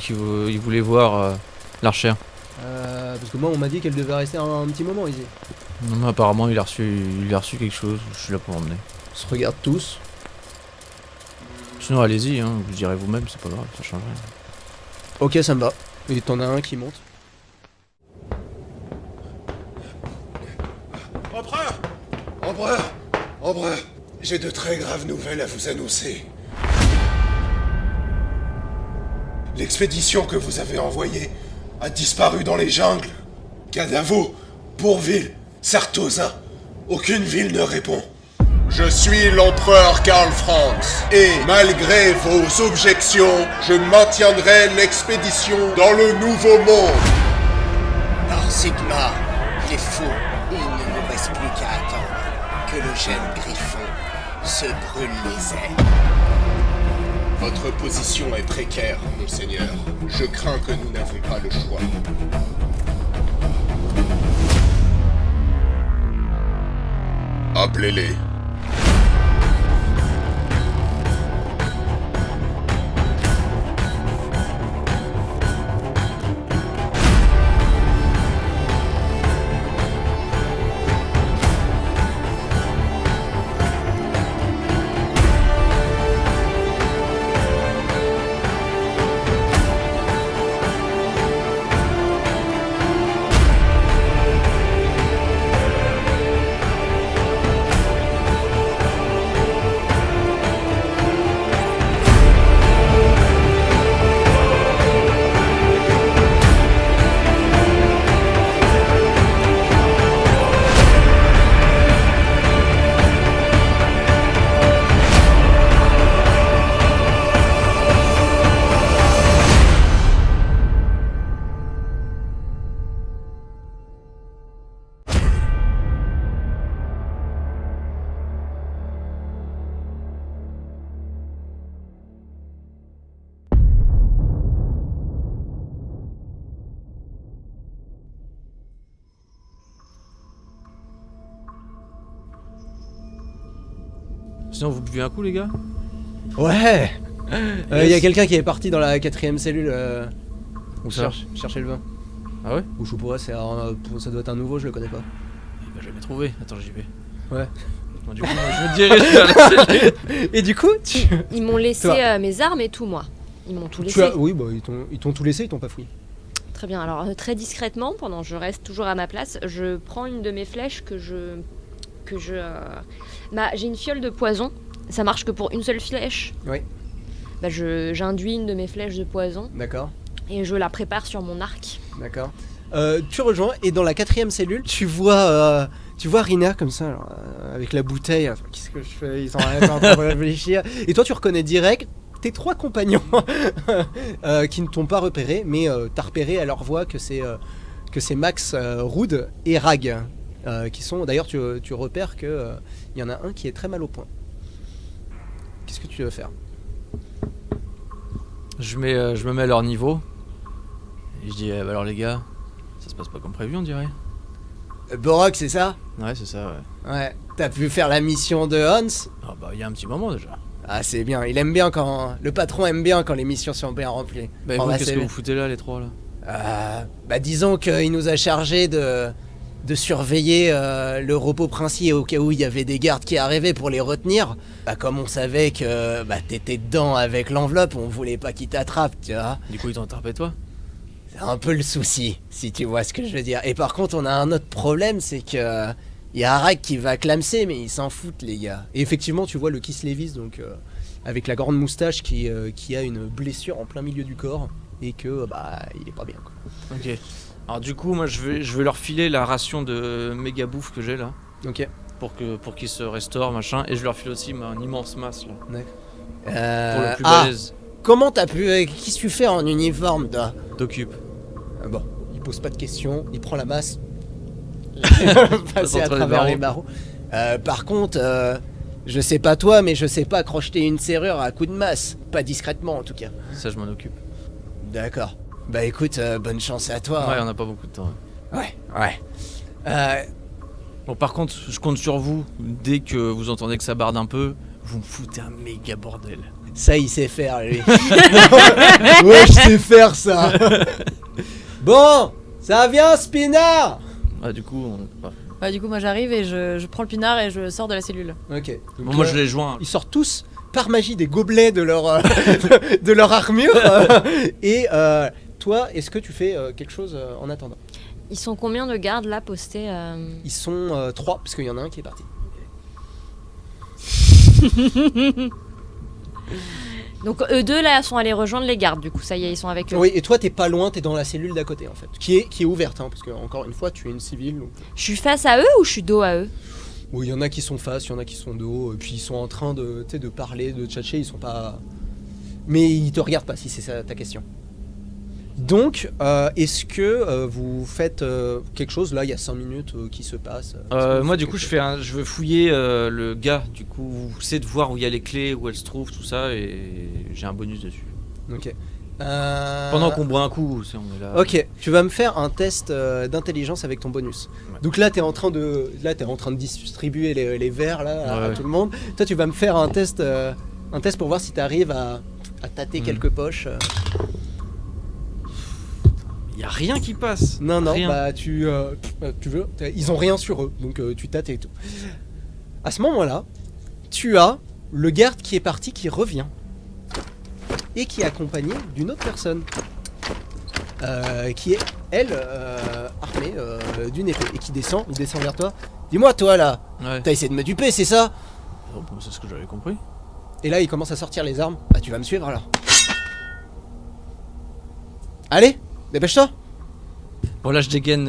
qu'il voulait voir l'archère. Parce que moi on m'a dit qu'elle devait rester un petit moment ici. Non, mais apparemment il a reçu quelque chose, je suis là pour l'emmener. On se regarde tous. Sinon allez-y, hein, vous direz vous-même, c'est pas grave, ça change rien. Ok, ça me va. Et t'en as un qui monte. Empereur! Empereur! Empereur! J'ai de très graves nouvelles à vous annoncer. L'expédition que vous avez envoyée a disparu dans les jungles. Kadavo, Bourville, Sartosa. Aucune ville ne répond. Je suis l'empereur Karl Franz, et malgré vos objections, je maintiendrai l'expédition dans le Nouveau Monde. Par Sigma, il est faux, et il ne nous reste plus qu'à attendre que le jeune Griffon se brûle les ailes. Votre position est précaire, monseigneur. Je crains que nous n'avons pas le choix. Appelez-les. Sinon vous buvez un coup les gars? Ouais. Y a quelqu'un qui est parti dans la 4ème cellule. Où ça? Chercher le vin. Ah ouais? Ou je pourrais, ça doit être un nouveau, je le connais pas. Il va jamais trouver, attends j'y vais. Ouais. Bon, du coup moi, je me dirige vers la cellule. Et du coup, Ils m'ont laissé Toi. mes armes et tout, moi. Ils m'ont tout laissé. Oui, bah ils t'ont tout laissé, ils t'ont pas fouillé. Très bien, alors très discrètement, pendant que je reste toujours à ma place, je prends une de mes flèches j'ai une fiole de poison, ça marche que pour une seule flèche. Oui. Bah j'induis une de mes flèches de poison D'accord, et je la prépare sur mon arc. d'accord. Tu rejoins et dans la 4ème cellule, tu vois Rina comme ça, alors, avec la bouteille. Enfin, qu'est-ce que je fais? Ils sont en train de réfléchir. Et toi, tu reconnais direct tes 3 compagnons qui ne t'ont pas repéré, mais t'as repéré à leur voix que c'est Max, Rood et Rag. Qui sont d'ailleurs, tu repères que y en a un qui est très mal au point. Qu'est-ce que tu veux faire? Je me mets à leur niveau. Et je dis bah alors les gars, ça se passe pas comme prévu on dirait. Borok, c'est ça? Ouais c'est ça ouais. Ouais. T'as pu faire la mission de Hans? Ah bah il y a un petit moment déjà. Ah, c'est bien. Il aime bien le patron aime bien quand les missions sont bien remplies. Bah Oh, vous bah, qu'est-ce c'est que bien. vous foutez là les trois là? Bah disons qu'il nous a chargé de surveiller le repos princier au cas où il y avait des gardes qui arrivaient pour les retenir. Bah comme on savait que t'étais dedans avec l'enveloppe, on voulait pas qu'ils t'attrapent, tu vois. Du coup ils t'ont attrapé toi? C'est un peu le souci, si tu vois ce que je veux dire. Et par contre, on a un autre problème, c'est que y a Arak qui va clamser, mais ils s'en foutent, les gars. Et effectivement, tu vois le Kiss Levis, donc avec la grande moustache qui a une blessure en plein milieu du corps et que il est pas bien, quoi. Ok. Alors du coup moi je vais leur filer la ration de méga bouffe que j'ai là. Ok. Pour qu'ils se restaurent machin. Et je leur file aussi un immense masse là. D'accord. Pour le plus balèze. Comment t'as pu... qu'est-ce que tu fais en uniforme, toi? T'occupes. Bon, il pose pas de questions, il prend la masse. Passer à travers les barreaux. Par contre, je sais pas toi, mais je sais pas crocheter une serrure à coup de masse. Pas discrètement, en tout cas. Ça je m'en occupe. D'accord. Bah écoute, bonne chance à toi. Ouais on a pas beaucoup de temps. Ouais. Bon par contre je compte sur vous. Dès que vous entendez que ça barde un peu, vous me foutez un méga bordel. Ça, il sait faire, lui. Ouais, je sais faire ça. Bon, ça vient, Spinard. Ah, du coup, Bah, du coup, moi j'arrive et je prends le pinard et je sors de la cellule. Ok. bon, moi je les joins. Ils sortent tous par magie des gobelets de leur de leur armure. Et toi, est-ce que tu fais quelque chose en attendant? Ils sont combien de gardes là postés Ils sont 3 parce qu'il y en a un qui est parti. Donc eux deux là sont allés rejoindre les gardes, du coup ça y est, ils sont avec eux. Oui, et toi t'es pas loin, t'es dans la cellule d'à côté en fait, qui est ouverte, hein, parce que encore une fois tu es une civile. Donc... Je suis face à eux ou je suis dos à eux? Oui, il y en a qui sont face, il y en a qui sont dos, et puis ils sont en train de parler, de tchatcher, ils sont pas... Mais ils te regardent pas si c'est ça ta question. Donc, est-ce que vous faites quelque chose, là il y a 5 minutes qui se passent Moi du coup je veux fouiller le gars, du coup c'est de voir où il y a les clés, où elles se trouvent, tout ça, et j'ai un bonus dessus. Ok. Pendant qu'on boit un coup, on est là. Ok, tu vas me faire un test d'intelligence avec ton bonus. Ouais. Donc là t'es en train de distribuer les verres là à Ouais. tout le monde. Toi tu vas me faire un test pour voir si tu arrives à tâter quelques poches. Il y a rien qui passe. Non, Rien. bah tu veux, ils ont rien sur eux, donc tu tâtes et tout. À ce moment-là, tu as le garde qui est parti qui revient et qui est accompagné d'une autre personne qui est elle armée d'une épée et qui descend, il descend vers toi. Dis-moi toi là, Ouais. t'as essayé de me duper, c'est ça? Oh, bon, c'est ce que j'avais compris. Et là il commence à sortir les armes. Bah tu vas me suivre alors. Allez, dépêche-toi. Bon là je dégaine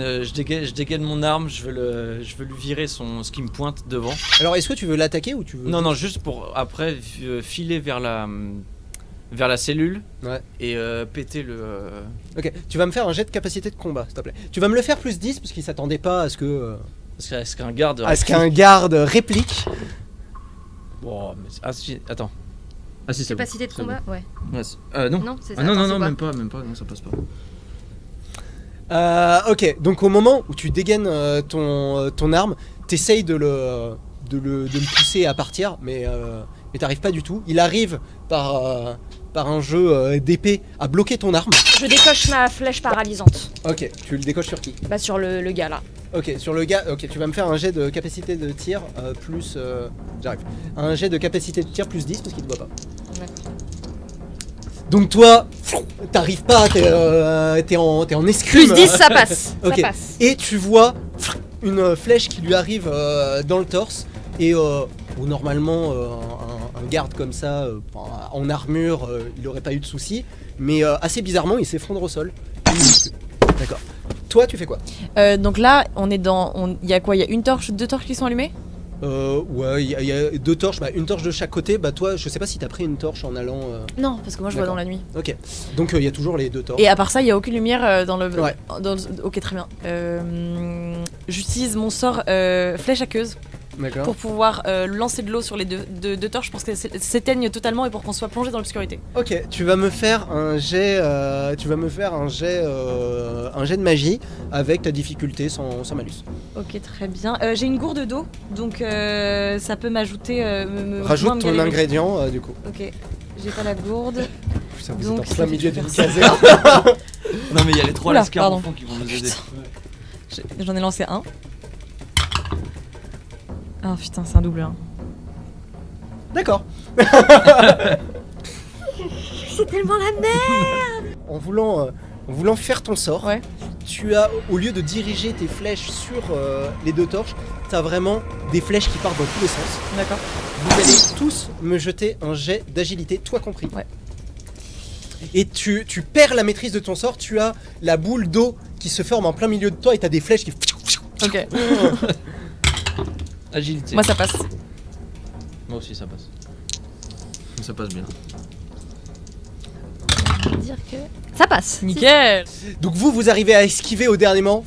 mon arme, je veux lui virer ce qui me pointe devant. Alors est-ce que tu veux l'attaquer ou tu veux... Non, juste pour après filer vers la cellule. Ouais. Et péter le... Ok, tu vas me faire un jet de capacité de combat, s'il te plaît. Tu vas me le faire plus 10 parce qu'il s'attendait pas à ce que... Est-ce qu'un garde... à ce qu'un garde réplique. Bon, mais ah si, attends. Ah si, c'est bon. Capacité de c'est combat? bon. Ouais. Ouais, non. Non, c'est ça. Ah non, attends, non, c'est non, quoi même pas, non, ça passe pas. Ok, donc au moment où tu dégaines ton arme, t'essayes de le pousser à partir, mais t'arrives pas du tout. Il arrive par un jeu d'épée à bloquer ton arme. Je décoche ma flèche paralysante. Ok, tu le décoches sur qui? Bah sur le gars là. Ok, sur le gars, ok, tu vas me faire un jet de capacité de tir plus... J'arrive. Un jet de capacité de tir plus 10 parce qu'il te voit pas. D'accord. Donc toi, t'arrives pas, t'es en escrime. Plus 10 ça passe. Ok. Ça passe. Et tu vois une flèche qui lui arrive dans le torse et où normalement un garde comme ça en armure il aurait pas eu de soucis, mais assez bizarrement il s'effondre au sol. D'accord. Toi tu fais quoi? Donc là, on est dans. Il y a quoi? Il y a une torche, 2 torches qui sont allumées? Ouais, il y a 2 torches, une torche de chaque côté. Bah toi je sais pas si t'as pris une torche en allant... Non, parce que moi je vois D'accord. dans la nuit. Ok. Donc il y a toujours les 2 torches. Et à part ça, il y a aucune lumière dans le. Ouais. Ok, très bien. J'utilise mon sort flèche aqueuse D'accord. pour pouvoir lancer de l'eau sur les deux torches pour que s'éteignent totalement et pour qu'on soit plongé dans l'obscurité. Ok, tu vas me faire un jet, un jet de magie avec ta difficulté sans malus. Ok, très bien. J'ai une gourde d'eau, donc ça peut m'ajouter. Rajoute me ton galérer. ingrédient du coup. Ok, j'ai pas la gourde. Putain, vous Donc, êtes en ça plein fait milieu que je d'une vais caserne. Non mais il y a les 3 Oula, lascars pardon. au fond qui vont nous aider. J'en ai lancé un. Ah putain, c'est un double 1. D'accord. C'est tellement la merde. En voulant faire ton sort, Ouais. tu as, au lieu de diriger tes flèches sur les 2 torches, t'as vraiment des flèches qui partent dans tous les sens. D'accord. Vous allez tous me jeter un jet d'agilité, toi compris. Ouais. Et tu perds la maîtrise de ton sort, tu as la boule d'eau qui se forme en plein milieu de toi et t'as des flèches qui... Ok. Agilité. Moi ça passe. Moi aussi ça passe. Ça passe bien. Je veux dire que ça passe. Nickel. Donc vous arrivez à esquiver au dernier moment.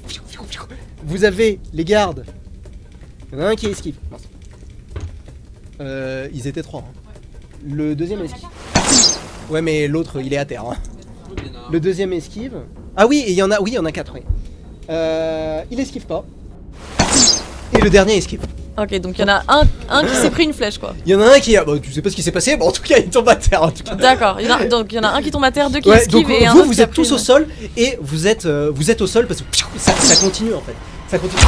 Vous avez les gardes. Il y en a un qui esquive. Mince. Ils étaient 3. Le deuxième esquive. Ouais mais l'autre il est à terre. hein. Le deuxième esquive. Ah oui, et il y en a 4. Oui. Il esquive pas. Et le dernier esquive. Ok, donc il y en a un qui s'est pris une flèche quoi. Il y en a un qui a. Bah, tu sais pas ce qui s'est passé, bon, en tout cas, il tombe à terre. En tout cas. D'accord, donc il y en a un qui tombe à terre, deux qui Ouais, esquivent donc et un vous, autre vous qui a êtes pris tous une- au sol et vous êtes au sol parce que ça continue en fait. Ça continue.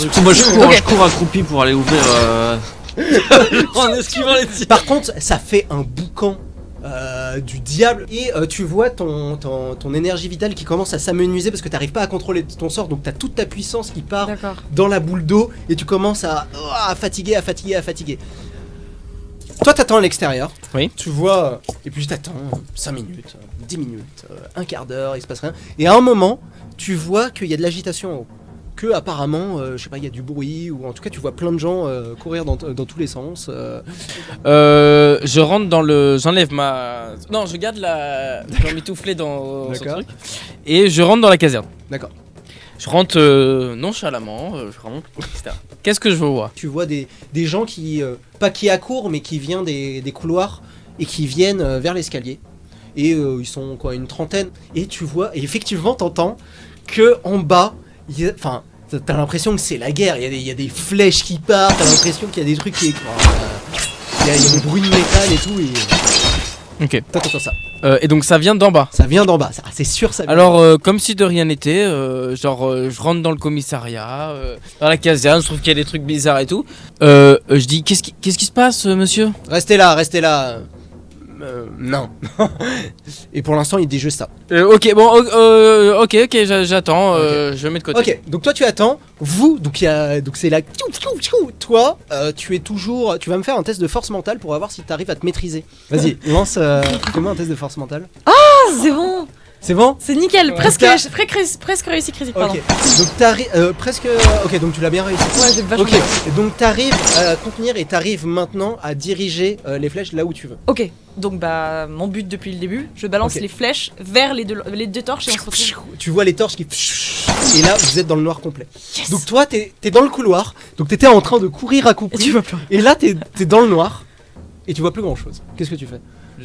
Du coup, moi je cours, Ok. je cours accroupi pour aller ouvrir en esquivant les tirs. Par contre, ça fait un boucan du diable et tu vois ton énergie vitale qui commence à s'amenuiser parce que t'arrives pas à contrôler ton sort, donc t'as toute ta puissance qui part D'accord. dans la boule d'eau et tu commences à fatiguer. Toi t'attends à l'extérieur, Oui. tu vois, et puis t'attends 5 minutes, 10 minutes, un quart d'heure, il se passe rien. Et à un moment, tu vois qu'il y a de l'agitation en haut. Que apparemment, je sais pas, il y a du bruit, ou en tout cas tu vois plein de gens courir dans tous les sens. Je rentre dans le. J'enlève ma. Non, je garde la. Je vais m'étouffer dans ce D'accord. truc. Et je rentre dans la caserne. D'accord. Je rentre nonchalamment, je rentre, etc. Qu'est-ce que je vois? Tu vois des gens qui, pas qui accourent, mais qui viennent des couloirs et qui viennent vers l'escalier. Et ils sont quoi, une trentaine. Et tu vois, et effectivement, t'entends que en bas, enfin, t'as l'impression que c'est la guerre. Il y a des flèches qui partent. T'as l'impression qu'il y a des trucs qui, il y a des bruits de métal et tout. Et Ok. t'entends ça. Et donc ça vient d'en bas. Ça vient d'en bas. C'est sûr, ça. Vient Alors, comme si de rien n'était, je rentre dans le commissariat, dans la caserne, je trouve qu'il y a des trucs bizarres et tout. Je dis, qu'est-ce qui se passe, monsieur? Restez là. Non. Et pour l'instant, il dit juste ça. Ok, bon, ok, j'attends, je mets de côté. Ok, donc toi tu attends. Vous, donc c'est là. Toi, tu vas me faire un test de force mentale pour voir si tu arrives à te maîtriser. Vas-y, lance. Fais-moi un test de force mentale. Ah, c'est bon. C'est bon? C'est nickel, Ouais. presque Donc, réussi critique, pardon. Ok. Donc t'arrives presque. Ok, donc tu l'as bien réussi. Ouais, j'ai vachement Ok. bien. Et donc t'arrives à contenir et t'arrives maintenant à diriger les flèches là où tu veux. Ok, donc bah mon but depuis le début, je balance Ok. les flèches vers les deux torches et on se retrouve. Tu vois les torches qui. Et là, vous êtes dans le noir complet. Donc toi, t'es dans le couloir. Donc t'étais en train de courir à coups Et pris. tu vois plus rien. Et là, t'es dans le noir. Et tu vois plus grand chose. Qu'est-ce que tu fais?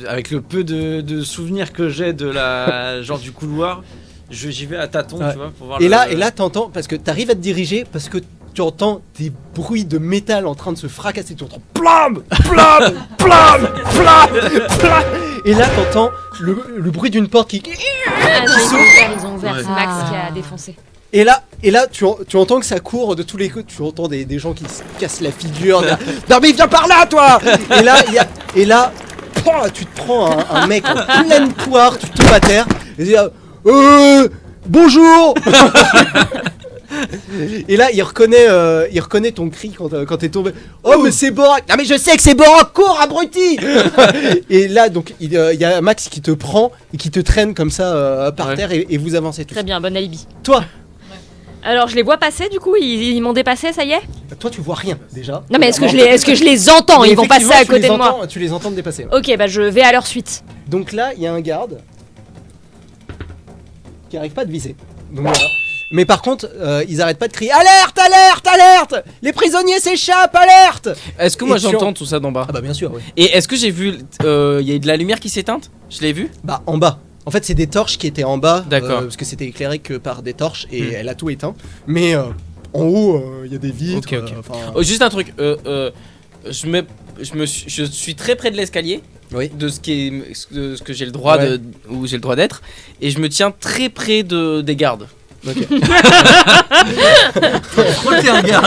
Avec le peu de souvenirs que j'ai de la genre du couloir, j'y vais à tâtons, Ouais. tu vois, pour voir. Et là, t'entends, parce que t'arrives à te diriger, parce que tu entends des bruits de métal en train de se fracasser. Tu entends plam, plam, plam, plam, plam. Et là, t'entends le bruit d'une porte qui. Ah, ils ont ouvert, Ouais. c'est Max qui a défoncé. Et là, tu entends que ça court de tous les côtés. Tu entends des gens qui se cassent la figure. Non mais viens par là, toi. Et là, tu te prends un mec en pleine poire, tu tombes à terre. Et tu dis, bonjour. Et là, il reconnaît ton cri quand t'es tombé. Oh, mais c'est Borak. Ah mais je sais que c'est Borak, cours, abruti. Et là, donc, il y a Max qui te prend et qui te traîne comme ça par Ouais. terre et vous avancez tous. Très bien, bon alibi. Toi, Alors je les vois passer du coup, ils m'ont dépassé, ça y est? toi, tu vois rien déjà. Non mais est-ce que je les entends? Mais Ils vont passer à effectivement, côté de moi. Tu les entends te dépasser. Ok, bah je vais à leur suite. Donc là, il y a un garde qui arrive pas à te viser. Donc voilà. Mais par contre, ils arrêtent pas de crier alerte, alerte, alerte. Les prisonniers s'échappent, alerte. Est-ce que moi Et tu j'entends tout ça d'en bas? Ah bah bien sûr, oui. Et est-ce que j'ai vu, il y a de la lumière qui s'éteint? Je l'ai vu? Bah en bas. En fait, c'est des torches qui étaient en bas. D'accord. Parce que c'était éclairé que par des torches et elle a tout éteint. Mais en haut, il y a des vitres. Ok. enfin, Oh, juste un truc, je suis très près de l'escalier. Oui. De ce que j'ai le droit Ouais. où j'ai le droit d'être, et je me tiens très près des gardes. Ok. Frotter un gars.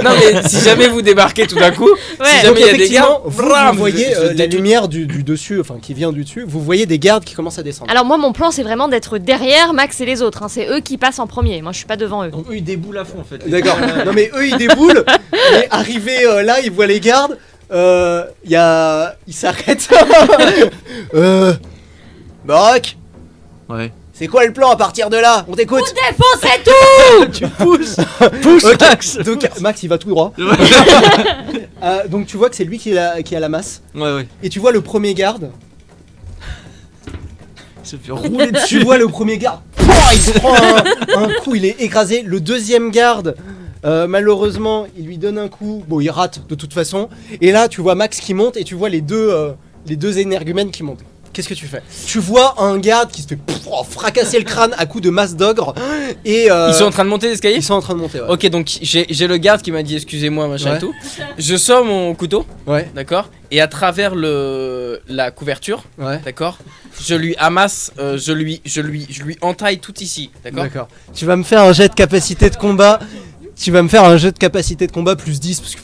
Non mais si jamais vous débarquez tout d'un coup, Ouais. si Donc jamais il y a des effectivement, gardes, vous bram, voyez je la détruis. lumière du dessus, enfin qui vient du dessus. Vous voyez des gardes qui commencent à descendre. Alors moi mon plan c'est vraiment d'être derrière Max et les autres, hein. C'est eux qui passent en premier, moi je suis pas devant eux. Donc eux ils déboulent à fond en fait. D'accord. Non mais eux ils déboulent. Et arrivés là, ils voient les gardes. Ils s'arrêtent. Barak, Ouais. c'est quoi le plan à partir de là? On t'écoute. Défoncez tout. Tu pousses. Ok. Max. Donc Max il va tout droit. Donc tu vois que c'est lui qui a la masse. Ouais. Et tu vois le premier garde. Il se fait rouler Tu dessus. vois le premier garde. Pouah, il se prend un coup, il est écrasé. Le deuxième garde. Malheureusement, il lui donne un coup. Bon, il rate de toute façon. Et là, tu vois Max qui monte et tu vois les deux énergumènes qui montent. Qu'est-ce que tu fais? Tu vois un garde qui se fait fracasser le crâne à coups de masse d'ogre et Ils sont en train de monter l'escalier? ils sont en train de monter. Ouais. Ok, donc j'ai le garde qui m'a dit excusez-moi, machin Ouais. et tout. Je sors mon couteau, Ouais. d'accord? Et à travers la couverture, Ouais. d'accord? Je lui amasse, je lui entaille tout ici, d'accord? D'accord. Tu vas me faire un jet de capacité de combat. Tu vas me faire un jet de capacité de combat plus 10 parce que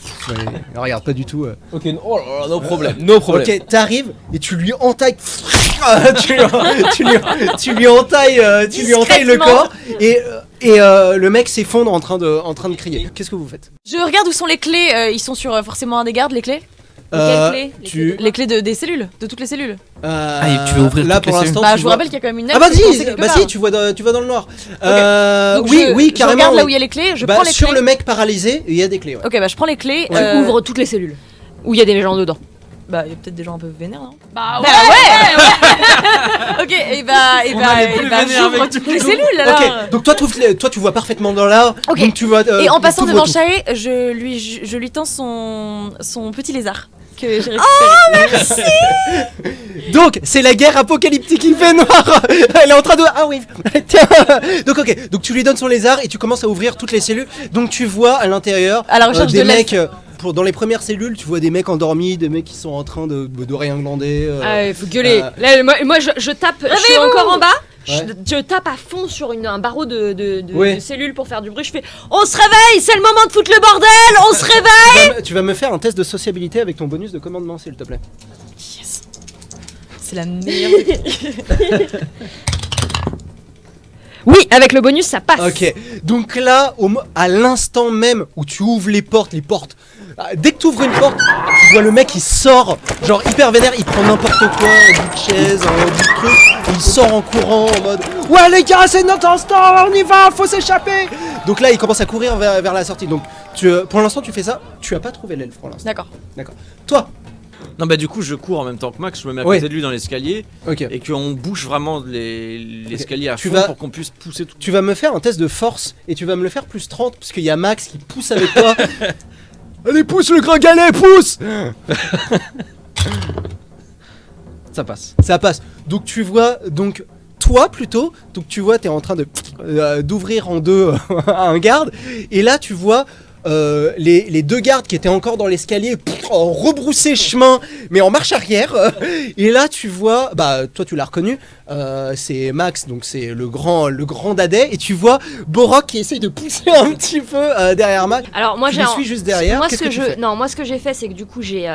regarde pas du tout. Ok, oh là là, no problème, no problème. Ok, t'arrives et tu lui entailles. tu lui entailles le corps et le mec s'effondre en train de crier. Qu'est-ce que vous faites? Je regarde où sont les clés. Ils sont sur forcément un des gardes, les clés. Quelles clés? Les clés des cellules, de toutes les cellules. tu veux ouvrir là toutes pour les cellules? l'instant. Bah, tu je vous vois- rappelle qu'il y a quand même une Ah aile bah qui est coincée si, quelque bah part. si, tu vois dans le noir. Donc oui, je carrément. regarde là oui. où il y a les clés, je Bah, prends les sur clés. le mec paralysé, il y a des clés. Ouais. Ok, bah je prends les clés. Tu ouvres toutes les cellules. Où il y a des gens dedans. Bah, il y a peut-être des gens un peu vénères, non? Bah Ok, et bah, j'ouvre toutes les cellules alors. Ok, donc toi tu vois parfaitement dans l'art. Ok. Donc tu vois. Et en passant t'ouvres devant tout. Chaé, je lui tends son petit lézard que j'ai récupéré. Donc c'est la guerre apocalyptique, il fait noir. Elle est en train de. Ah oui. Tiens. Donc ok, donc tu lui donnes son lézard et tu commences à ouvrir toutes les cellules. Donc tu vois à l'intérieur À la recherche des de l'elfe. mecs. Dans les premières cellules, tu vois des mecs endormis, des mecs qui sont en train de rien glander. Ah, il faut gueuler. Là, moi je tape, je suis encore en bas. Ouais. Je tape à fond sur un barreau de Ouais. cellules pour faire du bruit. Je fais on se réveille, c'est le moment de foutre le bordel, on se réveille. Tu vas me faire un test de sociabilité avec ton bonus de commandement, s'il te plaît. Yes. C'est la meilleure. Oui, avec le bonus ça passe. Ok, donc là, à l'instant même où tu ouvres les portes, dès que tu ouvres une porte, tu vois le mec il sort, genre hyper vénère, il prend n'importe quoi, un bout de chaise, un bout de truc, et il sort en courant en mode ouais les gars, c'est notre instant, on y va, faut s'échapper. Donc là, il commence à courir vers la sortie. Donc pour l'instant, tu fais ça, tu as pas trouvé l'elfe pour l'instant. D'accord. Toi, Non, bah du coup, je cours en même temps que Max, je me mets à Ouais. côté de lui dans l'escalier ok. et qu'on bouge vraiment l'escalier à Tu fond vas- pour qu'on puisse pousser tout. Tu vas me faire un test de force et tu vas me le faire plus 30 parce qu'il y a Max qui pousse avec toi. Allez, pousse le gringalet, pousse. Ça passe. Ça passe. Donc tu vois, toi plutôt, donc tu vois, t'es en train d'ouvrir en deux un garde, et là tu vois les deux gardes qui étaient encore dans l'escalier rebrousser chemin, mais en marche arrière. Et là tu vois, bah toi tu l'as reconnu, c'est Max, donc c'est le grand dadais, et tu vois Borok qui essaye de pousser un petit peu derrière Max. Alors moi Je j'ai le suis juste derrière. Moi, Qu'est-ce que tu fais? moi ce que j'ai fait c'est que du coup j'ai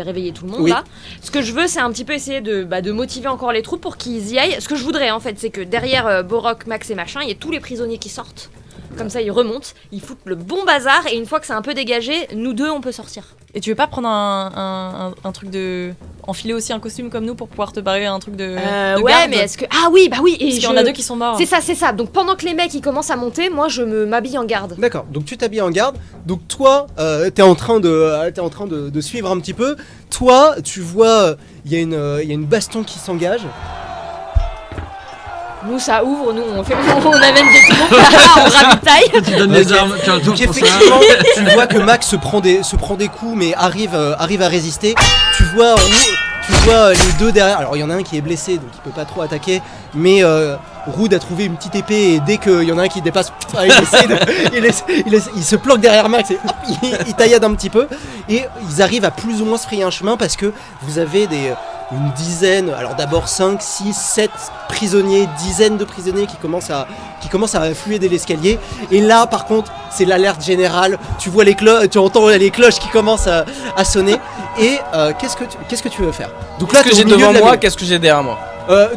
réveillé tout le monde Oui. là. Ce que je veux c'est un petit peu essayer de motiver encore les troupes pour qu'ils y aillent. Ce que je voudrais en fait c'est que derrière Borok, Max et machin, il y ait tous les prisonniers qui sortent. Comme ça ils remontent, ils foutent le bon bazar et une fois que c'est un peu dégagé, nous deux on peut sortir. Et tu veux pas prendre un truc de. Enfiler aussi un costume comme nous pour pouvoir te barrer un truc de. de Ouais garde mais est-ce que... Ah oui bah oui et Parce qu'il y en a deux qui sont morts. C'est ça. Donc pendant que les mecs ils commencent à monter, moi je m'habille en garde. D'accord, donc tu t'habilles en garde. Donc toi, t'es en train de suivre un petit peu. Toi, tu vois, il y a une baston qui s'engage. Nous ça ouvre, nous on amène des troupes, on ravitaille. Tu donnes les armes, tu as le Donc effectivement, tu vois que Max se prend des coups, mais arrive à résister. Tu vois les deux derrière. Alors il y en a un qui est blessé, donc il peut pas trop attaquer. Mais Roud a trouvé une petite épée et dès qu'il y en a un qui dépasse, il se planque derrière Max et hop, il taillade un petit peu. Et ils arrivent à plus ou moins se frayer un chemin parce que vous avez une dizaine, alors d'abord 5, 6, 7 prisonniers, dizaines de prisonniers qui commencent à affluer dès l'escalier. Et là par contre c'est l'alerte générale, tu entends les cloches qui commencent à sonner. Et qu'est-ce que tu veux faire? Donc là Qu'est-ce que t'es j'ai au milieu devant de la moi? ville. Qu'est-ce que j'ai derrière moi?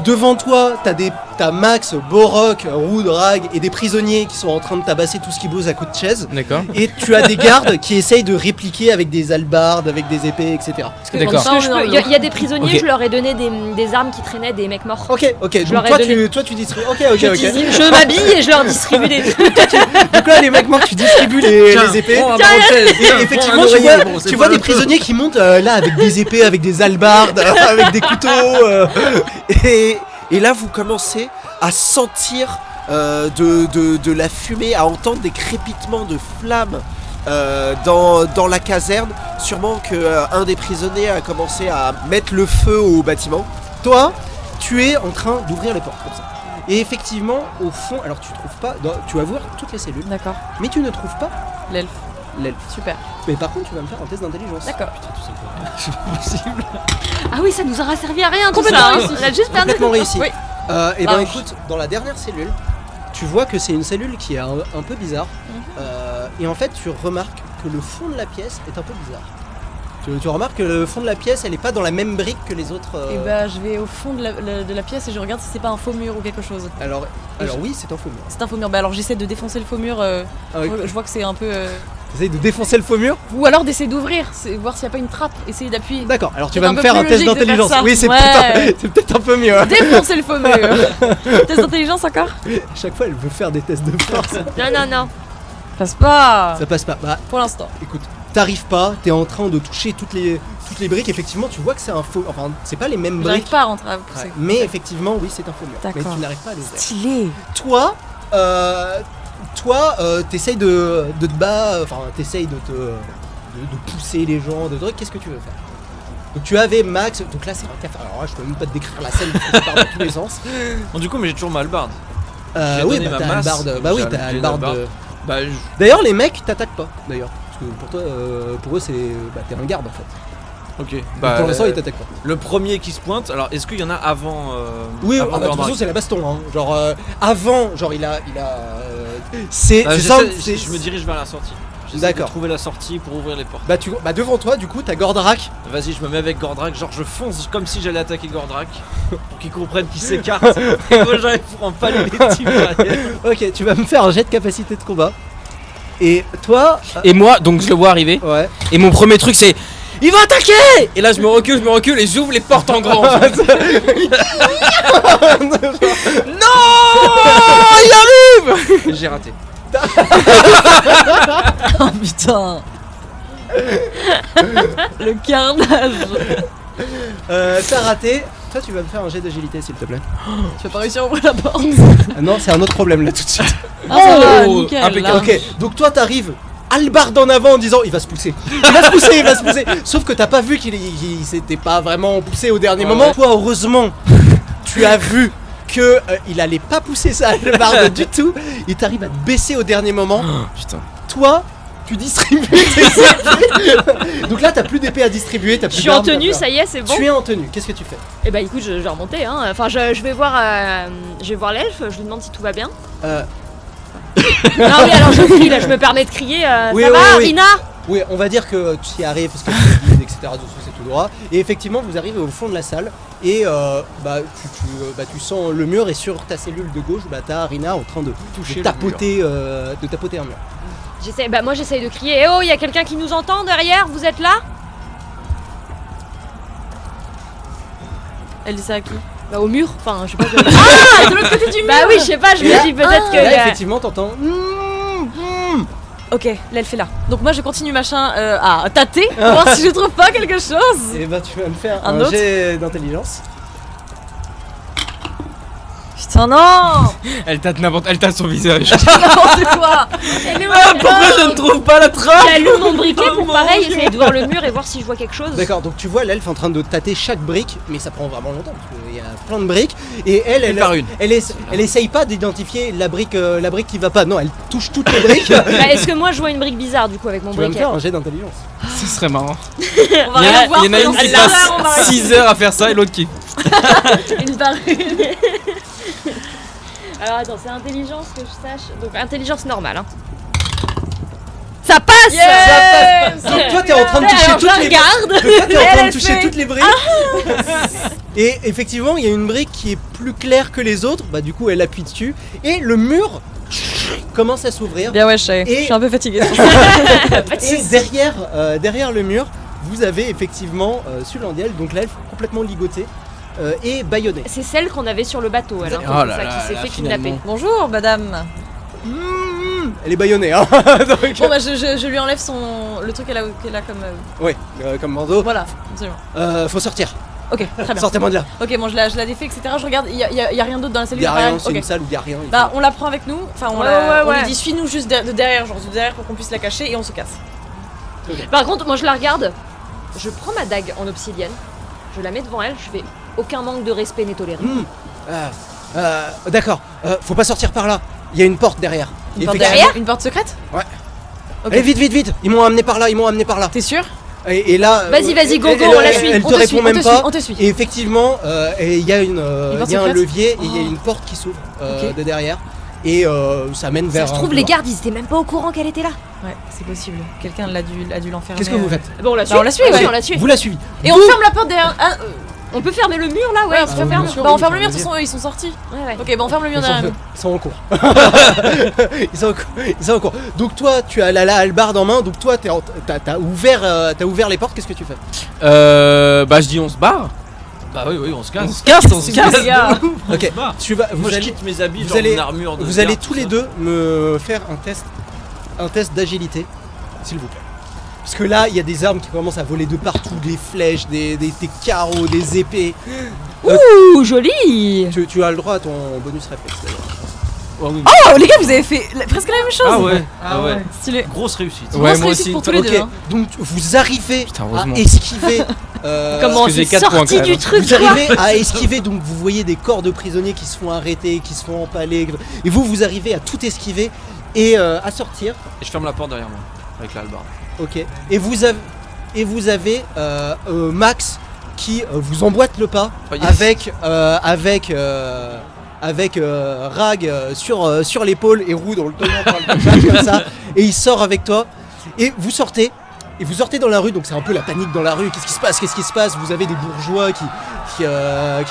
Devant toi, t'as Max, Borok, Roud, Rag et des prisonniers qui sont en train de tabasser tout ce qui bouge à coups de chaise. D'accord. Et tu as des gardes qui essayent de répliquer avec des hallebardes, avec des épées, etc. D'accord. Il y a des prisonniers, Ok. je leur ai donné des armes qui traînaient, des mecs morts. Ok, Je leur donc ai donné. toi tu distribues. Ok. Je m'habille et je leur distribue des trucs. Donc là, les mecs morts, tu distribues les épées. Et effectivement, tu vois des prisonniers qui montent là avec des épées, avec des hallebardes, avec des couteaux. Et là, vous commencez à sentir de la fumée, à entendre des crépitements de flammes dans la caserne. Sûrement qu'un des prisonniers a commencé à mettre le feu au bâtiment. Toi, tu es en train d'ouvrir les portes comme ça. Et effectivement, au fond, alors tu trouves pas, tu vas voir toutes les cellules, D'accord. mais tu ne trouves pas L'elfe. l'elfe. Super. Mais par contre, tu vas me faire un test d'intelligence. D'accord. Ah oui, ça nous aura servi à rien tout Complètement ça. réussi. On a juste perdu. Complètement réussi. Oui. Et ben Large. écoute, dans la dernière cellule, tu vois que c'est une cellule qui est un peu bizarre. Et en fait, tu remarques que le fond de la pièce est un peu bizarre. Tu remarques que le fond de la pièce, elle est pas dans la même brique que les autres. Et bah je vais au fond de la pièce et je regarde si c'est pas un faux mur ou quelque chose. Alors oui, c'est un faux mur. C'est un faux mur. Bah alors j'essaie de défoncer le faux mur. oui. Je vois que c'est un peu. T'essayes de défoncer le faux mur. Ou alors d'essayer d'ouvrir, voir s'il n'y a pas une trappe, essayer d'appuyer. D'accord. Alors tu C'est vas un me peu faire plus un test logique de faire d'intelligence. ça. Oui, c'est Ouais. peut-être un peu mieux. Défoncer le faux mur. Test d'intelligence encore? À chaque fois, elle veut faire des tests de force. Non. Passe pas. Ça passe pas. Bah, Pour l'instant. écoute, t'arrives pas. T'es en train de toucher toutes les briques. Effectivement, tu vois que c'est un faux. Enfin, c'est pas les mêmes J'arrive briques. pas à rentrer à pousser. Ouais. Mais effectivement, oui, c'est un faux mur. Mais D'accord. tu n'arrives pas à l'ouvrir. Stylé. Toi, t'essayes de te battre, enfin, t'essayes de pousser les gens, de trucs. Qu'est-ce que tu veux faire? Donc tu avais Max, donc là c'est un café. Alors là, je peux même pas te décrire la scène parce que ça part dans tous les sens. Bon, du coup, mais j'ai toujours ma hallebarde. Oui, donné bah ma t'as masse, Albarde. Bah oui, j'ai t'as une Albarde. hallebarde. Bah, D'ailleurs, les mecs t'attaquent pas, d'ailleurs. Parce que pour toi, pour eux, c'est. Bah t'es un garde en fait. ok. Donc, Bah, pour l'instant, ils t'attaquent pas. le premier qui se pointe, alors est-ce qu'il y en a avant Oui, avant de toute Gordrak façon, c'est la baston. Hein. Genre, avant, genre, il a c'est Ah, ça. je me dirige vers la sortie. J'essaie D'accord. de trouver la sortie pour ouvrir les portes. Bah devant toi, du coup, t'as Gordrak. Vas-y, je me mets avec Gordrak, genre je fonce comme si j'allais attaquer Gordrak pour qu'il comprenne qu'il s'écarte. Et moi j'arrive pour empaler les types derrière. Ok, tu vas me faire un jet de capacité de combat. Et toi. Et moi, donc je le vois arriver. Ouais. Et mon premier truc c'est il va attaquer. Et là je me recule et j'ouvre les portes en grand. Non, il arrive. Et j'ai raté. Oh putain. Le carnage. T'as raté. Toi, tu vas me faire un jet d'agilité, s'il te plaît. Tu vas pas réussir à ouvrir la porte. Ah non, c'est un autre problème là tout de suite. Ah ça va, Oh, nickel. impeccable. là. Ok, donc toi, t'arrives. Albarde en avant en disant il va se pousser. Il va se pousser. Sauf que t'as pas vu qu'il s'était pas vraiment poussé au dernier moment. Ouais. Toi, heureusement, tu as vu que il allait pas pousser sa albarde du tout. Il t'arrive à te baisser au dernier moment. Putain. Toi, tu distribues tes épées. Donc là, t'as plus d'épées à distribuer. T'as Je plus suis en d'armes, tenue, t'as ça y est, c'est bon. Tu es en tenue. Qu'est-ce que tu fais? Et bah écoute, je vais remonter. Hein. Enfin, je vais voir l'elfe. Je lui demande si tout va bien. Non oui, alors je crie là. Je me permets de crier. Oui, ça oui, va, oui. Rina? Oui, on va dire que tu y arrives parce que tu guides, etc. C'est tout droit. Et effectivement, vous arrivez au fond de la salle et tu sens le mur et sur ta cellule de gauche, bah t'as Rina en train de Toucher tapoter un mur. Moi j'essaye de crier. Eh oh, il y a quelqu'un qui nous entend derrière? Vous êtes là? Elle dit ça à qui? Bah au mur. Enfin, je sais pas. Ah, de l'autre côté du mur. Bah oui, je sais pas. Je me dis peut-être que. Là, effectivement, t'entends. Ok, l'elfe est là. Donc moi je continue machin à tâter pour voir si je trouve pas quelque chose. Et bah tu vas me faire Un un autre jet d'intelligence. Putain non. Elle tâte son visage. N'importe quoi. Pourquoi je ne trouve pas la trappe? J'allume mon briquet pour pareil essayer de voir le mur et voir si je vois quelque chose. D'accord, donc tu vois l'elfe en train de tâter chaque brique, mais ça prend vraiment longtemps parce qu'il y a plein de briques. Et Une par une. elle essaye pas d'identifier la brique qui va pas. Non, elle touche toutes les briques. Bah, est-ce que moi je vois une brique bizarre du coup avec mon Tu vas me briquet? faire un jet d'intelligence. Ce serait marrant. On va Il y rien voir. en a une qui pendant passe 6 heures, on va rien. 6 heures à faire ça et l'autre qui. Une par une. Alors attends, c'est intelligence que je sache. Donc intelligence normale. Hein. Ça passe. Yes. Donc toi t'es en train de toucher Alors, je la toutes les regarde. Donc toi, t'es en train Elle de toucher fait- toutes les briques. Et effectivement, il y a une brique qui est plus claire que les autres. Bah du coup, elle appuie dessus et le mur commence à s'ouvrir. Bien ouais, je sais. Et- Je suis un peu fatiguée. Et derrière le mur, vous avez effectivement Sulandiel, donc l'elfe complètement ligoté et bâillonné. C'est celle qu'on avait sur le bateau, elle. Hein, Oh là c'est ça là qui s'est là, fait finalement. kidnapper. Bonjour madame. Elle est bâillonnée, hein. Donc, Bon bah je lui enlève le truc qu'elle a comme ouais, comme bandeau. voilà, absolument. Faut sortir. Ok, très bien. Sortez-moi de là. Ok, bon je la défais etc. Je regarde, il y a rien d'autre dans la cellule. Il y a rien, c'est Ok. une salle où il y a rien. il Bah faut- on la prend avec nous, enfin on, Ouais, on ouais. lui dit suis-nous juste de derrière, genre de derrière pour qu'on puisse la cacher et on se casse. Par contre, moi je la regarde, je prends ma dague en obsidienne, je la mets devant elle, je fais aucun manque de respect n'est toléré. D'accord, faut pas sortir par là. Il y a une porte derrière. Une porte Effectivement- derrière. Une porte secrète. Ouais. Ok. Allez, vite. Ils m'ont amené par là. T'es sûr? Et là. Vas-y, go, elle- on la suit. Elle On te te répond suit, même on te pas. suit, on te suit. Et effectivement, il y a il y a un secrète. levier et il y a Oh. une porte qui s'ouvre Ok. de derrière. Et ça mène Ça vers. se un trouve, les couloir. gardes, ils étaient même pas au courant qu'elle était là. Ouais, c'est possible. Quelqu'un a dû l'enfermer. Qu'est-ce que vous faites? Bon, on la suit. Bah, on la suit, Oui, ouais. on la suit. Vous la suivez. Et on ferme la porte derrière. Ah, On peut fermer le mur là, ouais. ouais, on on peut peut fermer. bien sûr. Bah, on oui, ferme le mur, de vas-y. toute façon, ils sont sortis. Ouais. Ok, bah on ferme le mur derrière nous. Ils sont en cours. Ils sont en cours. Donc toi, tu as la hallebarde en main. Donc toi, t'as ouvert les portes. Qu'est-ce que tu fais? Bah, je dis on se barre. Bah oui, on se casse. On se casse. Les gars. Ok. Tu vas. Moi, je quitte mes habits, vous genre allez- mon armure de Vous allez garde, tous tout les ça. deux me faire un test d'agilité, s'il vous plaît. Parce que là, il y a des armes qui commencent à voler de partout, des flèches, des carreaux, des épées. Ouh, joli. Tu as le droit à ton bonus réflexe d'ailleurs. Oh, oui. Oh, les gars, vous avez fait presque la même chose. Ah ouais. Stylé. Grosse réussite. Ouais, Grosse moi réussite aussi. pour tous les Ok, deux. Hein. donc vous arrivez Putain, à heureusement. esquiver. Comment que j'ai c'est 4 points, sorti quand du même. truc, Vous quoi. arrivez à esquiver, donc vous voyez des corps de prisonniers qui se font arrêter, qui se font empaler. Et vous arrivez à tout esquiver et à sortir. Et je ferme la porte derrière moi, avec la hallebarde. Ok. Et vous avez Max qui vous emboîte le pas Oh, yes. avec Rag sur l'épaule et Roux dans le tenant par le visage comme ça. Et il sort avec toi. Et vous sortez. Et vous sortez dans la rue, donc c'est un peu la panique dans la rue. Qu'est-ce qui se passe? Vous avez des bourgeois qui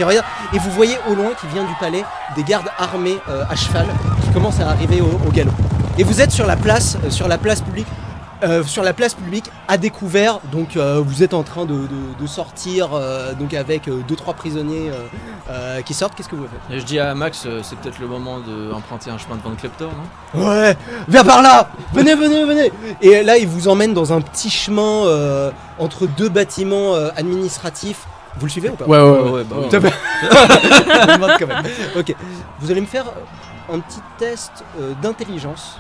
regardent. Et vous voyez au loin, qui vient du palais, des gardes armés à cheval qui commencent à arriver au galop. Et vous êtes sur la place publique. Sur la place publique à découvert, donc vous êtes en train de sortir donc avec 2-3 prisonniers qui sortent. Qu'est-ce que vous faites? Et je dis à Max, c'est peut-être le moment d'emprunter un chemin de Van Kleptor, non? Ouais, viens par là. Venez. Et là, il vous emmène dans un petit chemin entre deux bâtiments administratifs. Vous le suivez ou pas? Ouais. Bah oui. Je me demande quand même. Ok, vous allez me faire un petit test d'intelligence,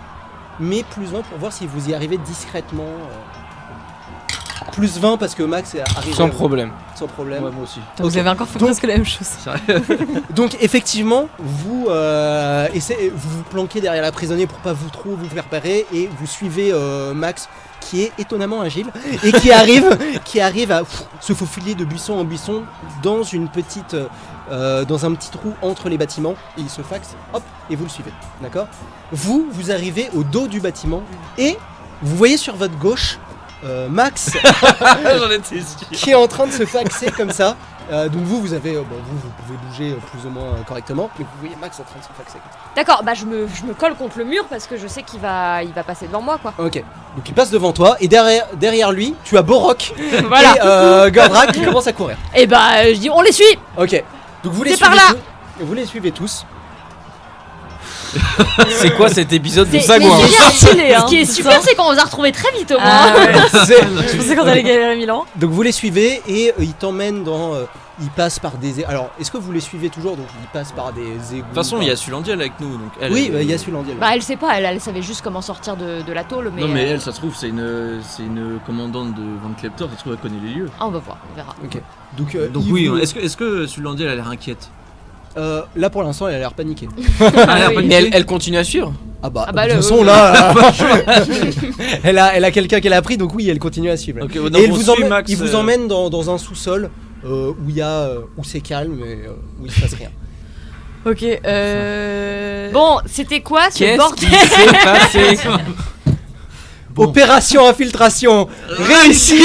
mais plus 20 pour voir si vous y arrivez discrètement. Plus 20 parce que Max est arrivé. Sans problème. Sans problème. Ouais, moi aussi. Vous Ok. avez encore fait Donc- presque la même chose. Donc effectivement, vous vous planquez derrière la prisonnière pour pas vous trop vous faire repérer et vous suivez Max qui est étonnamment agile et qui arrive à se faufiler de buisson en buisson dans une petite dans un petit trou entre les bâtiments. Et il se faxe, hop, et vous le suivez, d'accord? Vous arrivez au dos du bâtiment et vous voyez sur votre gauche Max J'en étais sûr. qui est en train de se faxer comme ça. Donc vous avez, vous pouvez bouger plus ou moins correctement, mais vous voyez Max en train de se faxer comme ça. D'accord, bah je me colle contre le mur parce que je sais qu'il va passer devant moi, quoi. Ok, donc il passe devant toi et derrière lui, tu as Borok Voilà. et Gordrak qui commencent à courir. Et bah je dis, on les suit. Ok, donc vous les C'est par suivez là. vous les suivez tous. C'est quoi cet épisode de Mais Sagouin? c'est bien. Stylé, hein. Ce qui est super, c'est qu'on vous a retrouvés très vite au moins. Ah ouais. C'est- Je pensais qu'on allait galérer 1000 ans. Donc vous les suivez et ils t'emmènent dans... ils passent par des... Alors, est-ce que vous les suivez toujours? Donc ils passent par des égouts. De toute façon, il y a Sulandiel avec nous, donc elle. Oui, il y a Sulandiel. Bah elle sait pas, elle savait juste comment sortir de la tôle, mais... Non, mais elle, ça se trouve, c'est une commandante de Van Kleptor, ça se trouve, elle connaît les lieux. Ah, on va voir, on verra. Ok. Donc, Donc, ils oui, vous- est-ce que Sulandiel a l'air inquiète? là pour l'instant, elle a l'air paniquée. Ah, oui. Mais elle continue à suivre. Ah bah, Ah bah, de toute le- façon là, elle a quelqu'un qu'elle a pris, donc oui, elle continue à suivre. Ok, Et donc il on vous, suit emmène, Max, il vous emmène dans un sous-sol où c'est calme et où il se passe rien. Ok, Bon, c'était quoi ce Qu'est-ce bordel qui s'est passé? Opération infiltration réussie.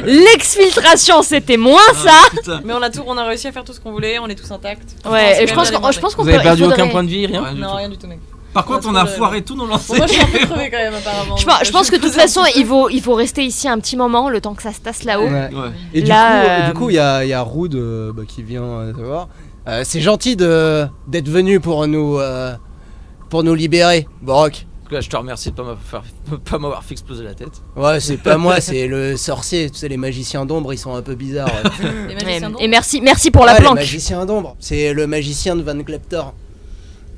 L'exfiltration, c'était moins ça. Putain. Mais on a réussi à faire tout ce qu'on voulait, on est tous intacts. Ouais, c'est et je pense bien qu'on Vous avez peut- perdu il faudrait- aucun point de vie, rien? Rien du Non, tout. rien du tout, mec. Par contre, on a foiré tous nos lancers. Bon, moi, je suis un peu crevé quand même, apparemment. Je donc, pense que de toute faisais un façon, petit peu. il faut rester ici un petit moment, le temps que ça se tasse là-haut. Ouais. Ouais. Et Là, du coup, il y a Roud qui vient te voir. C'est gentil d'être venu pour nous libérer, Borok. En tout cas, je te remercie de pas m'avoir fait exploser la tête. Ouais, c'est pas moi, c'est le sorcier. Tu sais, les magiciens d'ombre, ils sont un peu bizarres. Ouais. Les magiciens d'ombre. Et merci pour la Ouais, les planque. magiciens d'ombre, c'est le magicien de Van Kleptor.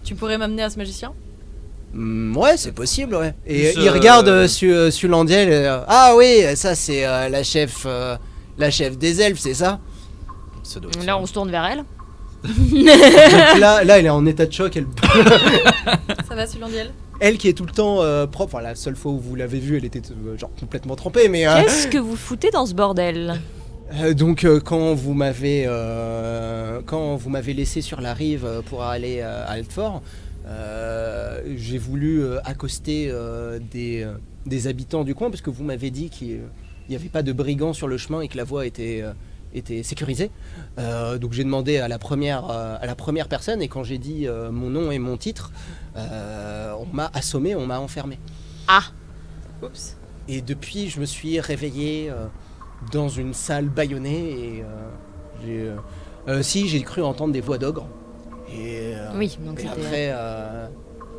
Tu pourrais m'amener à ce magicien? Ouais, c'est possible, ouais. Et Plus, il regarde Sulandiel. Ah oui, ça c'est la chef des elfes, c'est ça? Ça doit être Là, ça. on se tourne vers elle. Donc là, elle est en état de choc. Ça va, Sulandiel? Elle qui est tout le temps propre. Enfin, la seule fois où vous l'avez vue, elle était genre complètement trempée. Mais Qu'est-ce que vous foutez dans ce bordel? donc quand vous m'avez laissé sur la rive pour aller à Altfort, j'ai voulu accoster des habitants du coin parce que vous m'avez dit qu'il n'y avait pas de brigands sur le chemin et que la voie était sécurisée. Donc j'ai demandé à la première personne et quand j'ai dit mon nom et mon titre, on m'a assommé, on m'a enfermé. Ah. Oups. Et depuis, je me suis réveillé dans une salle bâillonnée et j'ai cru entendre des voix d'ogres. Et, Oui, donc et c'était...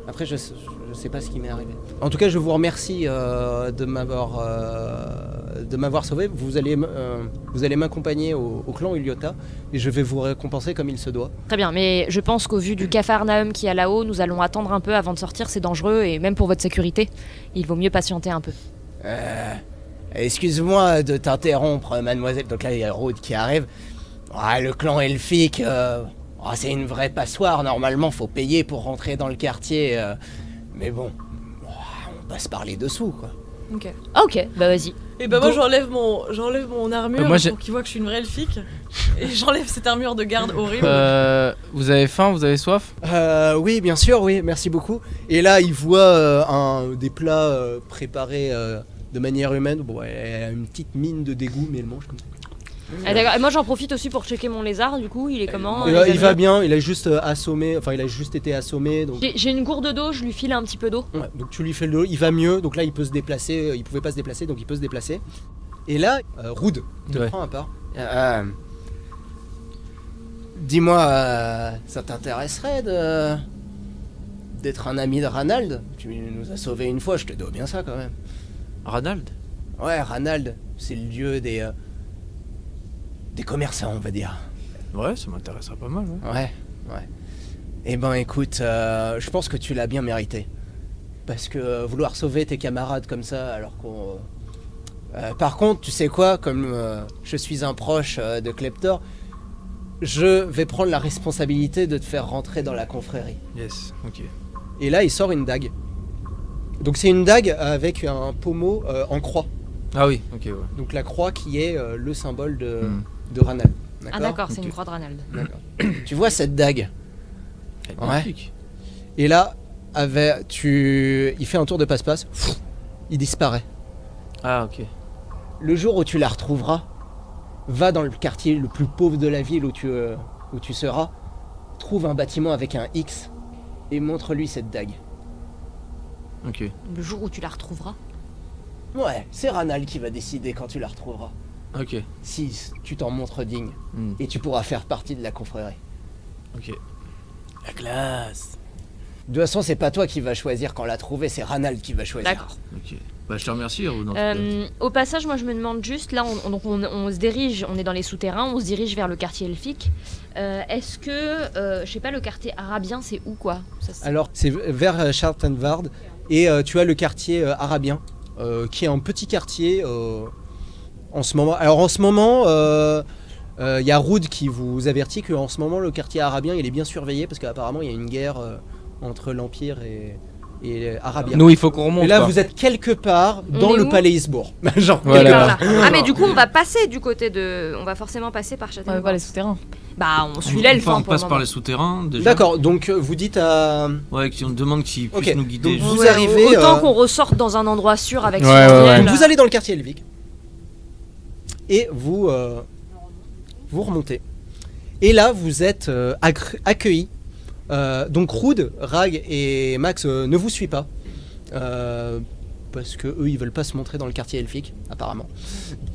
après, je sais pas ce qui m'est arrivé. En tout cas, je vous remercie de m'avoir sauvé. Vous allez m'accompagner au clan Uliota et je vais vous récompenser comme il se doit. Très bien, mais je pense qu'au vu du capharnaüm qui est là-haut, nous allons attendre un peu avant de sortir, c'est dangereux, et même pour votre sécurité, il vaut mieux patienter un peu. Excuse-moi de t'interrompre, mademoiselle. Donc là, il y a Rude qui arrive. Ah, le clan elfique, c'est une vraie passoire. Normalement, faut payer pour rentrer dans le quartier. Mais bon, on passe par les dessous, quoi. Ok. Ok, bah vas-y. Et bah moi j'enlève mon armure moi, pour qu'il voit que je suis une vraie elfique. Et j'enlève cette armure de garde horrible. Vous avez faim, vous avez soif? Oui, bien sûr, oui, merci beaucoup. Et là, il voit des plats préparés de manière humaine. Bon, elle a une petite mine de dégoût, mais elle mange comme ça. Ah, d'accord. Et moi j'en profite aussi pour checker mon lézard, du coup, il est comment? Il va bien, il a juste il a juste été assommé. Donc... J'ai une gourde d'eau, je lui file un petit peu d'eau. Ouais, donc tu lui fais le dos, il va mieux, donc là il peut se déplacer, il pouvait pas se déplacer, donc il peut se déplacer. Et là, Rude te Ouais. prend à part. Dis-moi, ça t'intéresserait d'être un ami de Ranald? Tu nous as sauvés une fois, je te dois bien ça quand même. Ranald? Ouais, Ranald, c'est le dieu des commerçants, on va dire. Ouais, ça m'intéresserait pas mal. Ouais. Ouais. Eh ben écoute, je pense que tu l'as bien mérité. Parce que vouloir sauver tes camarades comme ça, alors qu'on... par contre, tu sais quoi, comme je suis un proche de Kleptor, je vais prendre la responsabilité de te faire rentrer dans la confrérie. Yes, ok. Et là, il sort une dague. Donc c'est une dague avec un pommeau en croix. Ah oui, ok, ouais. Donc la croix qui est le symbole de Ranald. Ah d'accord, c'est Ok. une croix de Ranald. D'accord. Tu vois cette dague? Elle est Ouais. magnifique. Et là, il fait un tour de passe-passe, il disparaît. Ah ok. Le jour où tu la retrouveras, va dans le quartier le plus pauvre de la ville où tu seras, trouve un bâtiment avec un X et montre-lui cette dague. Ok. Le jour où tu la retrouveras. Ouais, c'est Ranald qui va décider quand tu la retrouveras. Ok. Si tu t'en montres digne, Hmm. et tu pourras faire partie de la confrérie. Ok. La classe. De toute façon, c'est pas toi qui vas choisir quand la trouver, c'est Ranald qui va choisir. D'accord. Ok. Bah je te remercie, Rude, en tout cas. Au passage, moi je me demande juste, là on se dirige, on est dans les souterrains, on se dirige vers le quartier elfique. Est-ce que, je sais pas, le quartier arabien c'est où quoi? Ça, c'est- Alors, c'est vers Chartenvard, et tu as le quartier arabien, qui est un petit quartier en ce moment. Alors en ce moment, il y a Rude qui vous avertit qu'en ce moment, le quartier arabien, il est bien surveillé, parce qu'apparemment, il y a une guerre entre l'Empire et Arabien. Nous, il faut qu'on remonte. Et là, quoi. vous êtes quelque part On dans est le où palais Isbourg. Genre, Voilà. quelque part. Ah mais du coup on va passer du côté de... On va forcément passer par Châtellerault. Pas les souterrains. Bah on suit l'elfe hein, On pour le passe par moment. les souterrains déjà. D'accord, donc vous dites à... Ouais, on demande qu'il puisse Ok, nous guider. donc vous Ouais, arrivez... autant qu'on ressorte dans un endroit sûr avec Ouais, Cyril, ouais, ouais. Donc vous allez dans le quartier Elvic et vous remontez. Et là, vous êtes accueillis. Donc Rude, Rag et Max ne vous suivent pas. Parce que eux, ils veulent pas se montrer dans le quartier elfique, apparemment.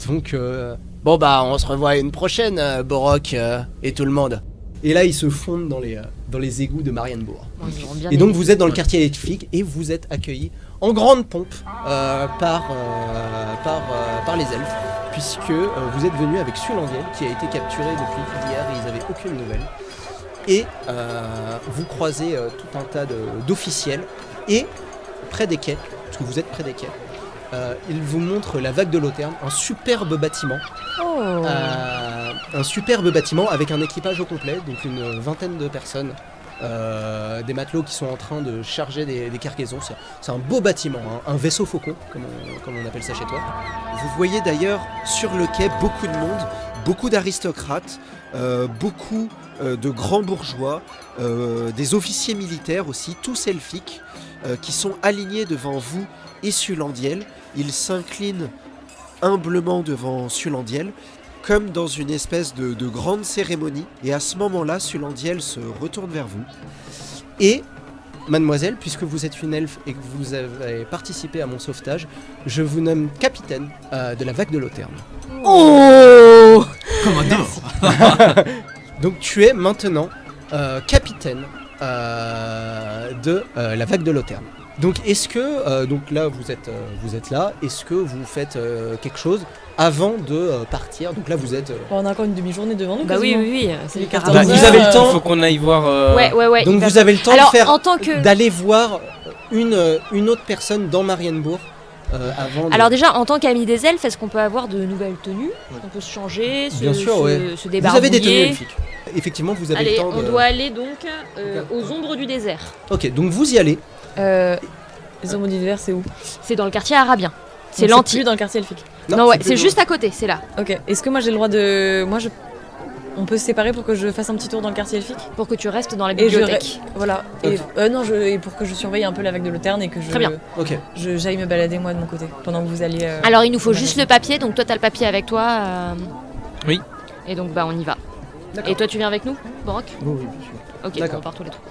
Donc, bon bah, on se revoit une prochaine, Borok et tout le monde. Et là, ils se fondent dans les égouts de Marienbourg. Bon, ils auront bien Et donc aimé. vous êtes dans le quartier elfique et vous êtes accueillis en grande pompe par les elfes, puisque vous êtes venus avec Sulandiel qui a été capturé depuis hier et ils n'avaient aucune nouvelle. Et vous croisez tout un tas d'officiels et près des quais, parce que vous êtes près des quais, ils vous montrent la vague de Lauterne, un superbe bâtiment un superbe bâtiment avec un équipage au complet, donc une vingtaine de personnes. Des matelots qui sont en train de charger des cargaisons. C'est un beau bâtiment, hein, un vaisseau faucon, comme on appelle ça chez toi. Vous voyez d'ailleurs sur le quai beaucoup de monde, beaucoup d'aristocrates, beaucoup de grands bourgeois, des officiers militaires aussi, tous elfiques, qui sont alignés devant vous et Sulandiel. Ils s'inclinent humblement devant Sulandiel, comme dans une espèce de grande cérémonie. Et à ce moment-là, Sulandiel se retourne vers vous. Et, mademoiselle, puisque vous êtes une elfe et que vous avez participé à mon sauvetage, je vous nomme capitaine de la vague de Lauterne. Oh Commandant. Donc tu es maintenant capitaine de la vague de Lauterne. Donc est-ce que, donc là vous êtes là, est-ce que vous faites quelque chose avant de partir? Donc là vous êtes... On a encore une demi-journée devant nous. Bah oui, quasiment. oui, oui, c'est les Bah, cartes. Donc vous avez le Il temps, faut qu'on aille voir. Ouais. donc il va- vous avez le temps Alors, de faire, en tant que... d'aller voir une autre personne dans Marienbourg avant. Alors déjà, en tant qu'ami des elfes, est-ce qu'on peut avoir de nouvelles tenues? On peut se changer, Bien sûr, ouais. se vous débarbouiller. avez des tenues elfiques. Effectivement, vous avez Allez, le temps on de... doit aller donc aux ombres du désert. Ok, donc vous y allez. Les hommes d'hiver, c'est où? C'est dans le quartier arabien. C'est Donc l'anti. plus dans le quartier elfique. Non, ouais, plus c'est loin. juste à côté, c'est là. Ok. Est-ce que moi j'ai le droit de. On peut se séparer pour que je fasse un petit tour dans le quartier elfique? Pour que tu restes dans la Et je bibliothèque. Voilà. Et, et pour que je surveille un peu la vague de Lauterne et que Très bien. Ok. j'aille me balader moi de mon côté pendant que vous alliez. Alors il nous faut au juste magasin. le papier, donc toi t'as le papier avec toi. Oui. Et donc bah on y va. D'accord. Et toi tu viens avec nous, Borok? Oui, bien sûr. Ok, D'accord. on part tous les trois.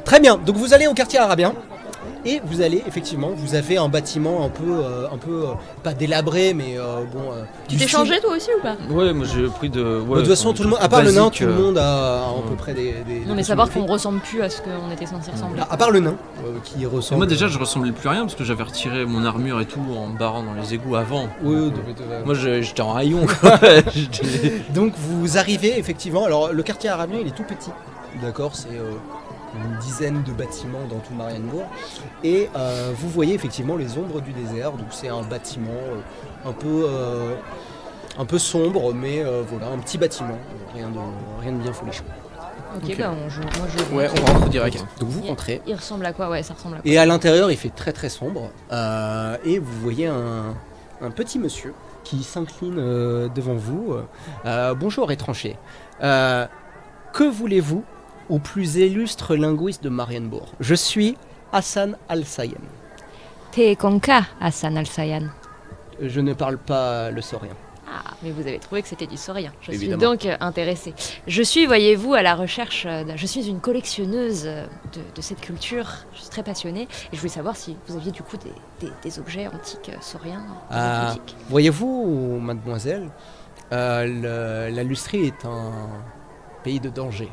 Très bien, donc vous allez au quartier arabien. Et vous allez, effectivement, vous avez un bâtiment un peu pas délabré, mais bon... Tu du t'es style- changé toi aussi ou pas? Ouais, moi j'ai pris de. Bah, de toute façon, tout le monde, à part le nain, tout le monde a à peu près des Non mais savoir qu'on ressemble plus à ce qu'on était censé ressembler. À part le nain, qui Et ressemble... moi déjà je ressemblais plus à rien parce que j'avais retiré mon armure et tout en me barrant dans les égouts avant. Oui, Moi j'étais en haillon quoi. donc vous arrivez, effectivement, alors le quartier arabien, il est tout petit. D'accord, c'est une dizaine de bâtiments dans tout Marienbourg. Et vous voyez effectivement les ombres du désert, donc c'est un bâtiment un peu sombre, mais voilà, un petit bâtiment, rien de bien folichon. Ok, Ok. bah moi je... Ouais, on rentre direct. Donc vous rentrez. Il ressemble à quoi? Ouais, ça ressemble à quoi? Et à l'intérieur, il fait très très sombre. Et vous voyez un petit monsieur qui s'incline devant vous. Bonjour, étranger. Que voulez-vous au plus illustre linguiste de Marienbourg? Je suis Hassan Al-Sayan. Te konka, Hassan Al-Sayan. Je ne parle pas le saurien. Ah, mais vous avez trouvé que c'était du saurien. Je suis Évidemment. donc intéressée. Je suis, voyez-vous, à la recherche... Je suis une collectionneuse de cette culture. Je suis très passionnée. Et je voulais savoir si vous aviez du coup des objets antiques sauriens. Ah. antiques. Voyez-vous, mademoiselle, la Lustrie est un pays de danger.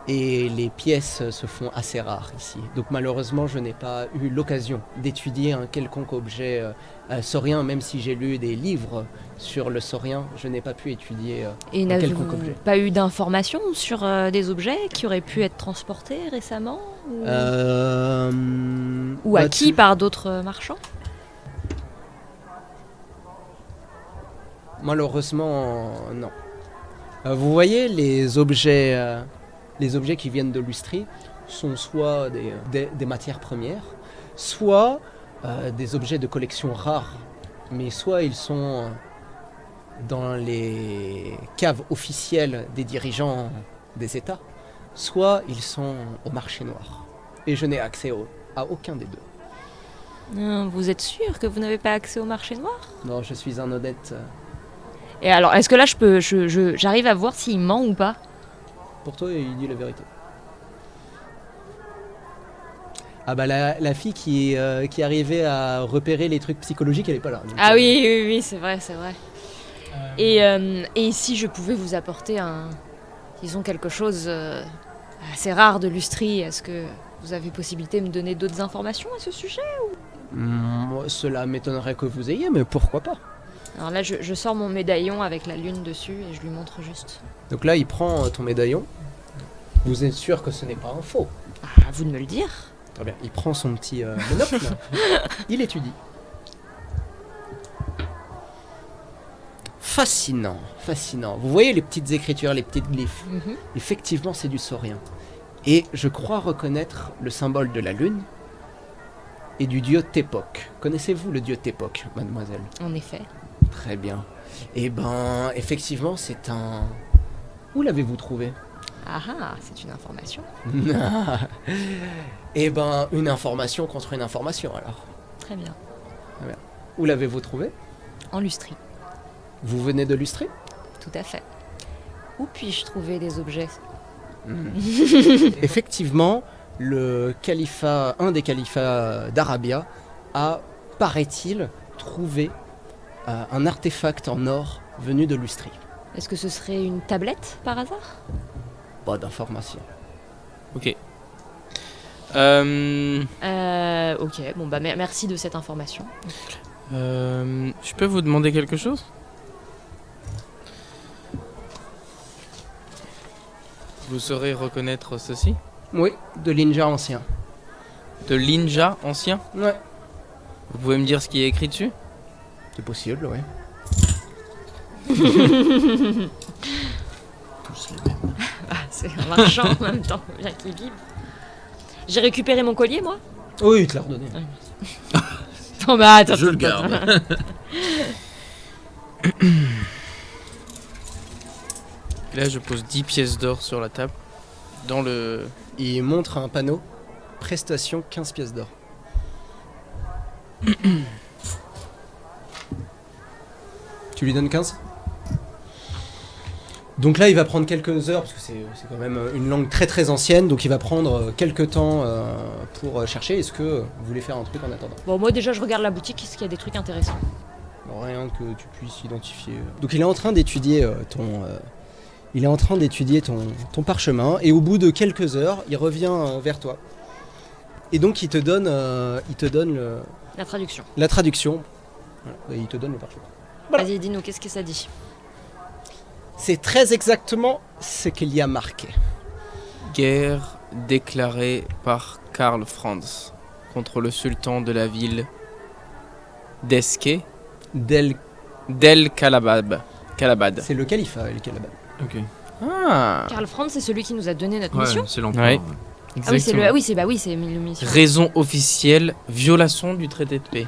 Et les pièces se font assez rares ici. Donc malheureusement, je n'ai pas eu l'occasion d'étudier un quelconque objet saurien, même si j'ai lu des livres sur le saurien, je n'ai pas pu étudier Et un n'avez-vous quelconque objet. pas eu d'informations sur des objets qui auraient pu être transportés récemment ou Bah, acquis par d'autres marchands? Malheureusement, non. Vous voyez, les objets qui viennent de Lustrie sont soit des matières premières, soit des objets de collection rares, mais soit ils sont dans les caves officielles des dirigeants des États, soit ils sont au marché noir. Et je n'ai accès à aucun des deux. Vous êtes sûr que vous n'avez pas accès au marché noir? Non, je suis un honnête... Et alors, est-ce que là, j'arrive à voir s'il ment ou pas? Pour toi, il dit la vérité. Ah bah la fille qui arrivait à repérer les trucs psychologiques, elle est pas là. Donc, Ah oui, c'est vrai. Et si je pouvais vous apporter disons quelque chose assez rare de Lustrie, est-ce que vous avez possibilité de me donner d'autres informations à ce sujet? Cela m'étonnerait que vous ayez, mais pourquoi pas? Alors là, je sors mon médaillon avec la lune dessus et je lui montre juste. Donc là, il prend ton médaillon. Vous êtes sûr que ce n'est pas un faux? À vous de me le dire. Très bien. Il prend son petit monocle. Il étudie. Fascinant, fascinant. Vous voyez les petites écritures, les petites glyphes. Mhm. Effectivement, c'est du saurien. Et je crois reconnaître le symbole de la lune et du dieu Tepok. Connaissez-vous le dieu Tepok, mademoiselle? En effet. Très bien. Eh ben, effectivement, c'est un... Où l'avez-vous trouvé? Ah ah, c'est une information. Eh ben, une information contre une information, alors. Très bien. Où l'avez-vous trouvé? En lustrie. Vous venez de Lustrie? Tout à fait. Où puis-je trouver des objets? Effectivement, le califat, un des califats d'Arabia a, paraît-il, trouvé un artefact en or venu de Lustrie. Est-ce que ce serait une tablette par hasard? Pas d'information. Ok. Ok, bon bah merci de cette information. Je peux vous demander quelque chose? Vous saurez reconnaître ceci? Oui, de l'inja ancien. De l'inja ancien? Ouais. Vous pouvez me dire ce qui est écrit dessus? C'est possible, ouais. Tous les mêmes. Ah, c'est un marchand en même temps, bien qu'il vive. J'ai récupéré mon collier, moi? Oui, il te l'a redonné. Non, bah attends. Je le garde. Là, je pose 10 pièces d'or sur la table. Dans le... Il montre un panneau. Prestation 15 pièces d'or. Tu lui donnes 15? Donc là, il va prendre quelques heures, parce que c'est quand même une langue très très ancienne, donc il va prendre quelques temps pour chercher. Est-ce que vous voulez faire un truc en attendant? Bon, moi déjà, je regarde la boutique, est-ce qu'il y a des trucs intéressants? Bon, rien que tu puisses identifier. Donc il est en train d'étudier ton parchemin, et au bout de quelques heures, il revient vers toi. Et donc il te donne La traduction. la traduction. Voilà, et il te donne le parchemin. Voilà. Vas-y, dis-nous, qu'est-ce que ça dit? C'est très exactement ce qu'il y a marqué. Guerre déclarée par Karl Franz contre le sultan de la ville d'Eske Del... d'El Kalabad. C'est le califat, El Kalabad. Ok. Ah, Karl Franz, c'est celui qui nous a donné notre Ouais, mission? c'est l'empereur. Ouais. Ah oui, c'est exactement. c'est le mission. Raison officielle, violation du traité de paix.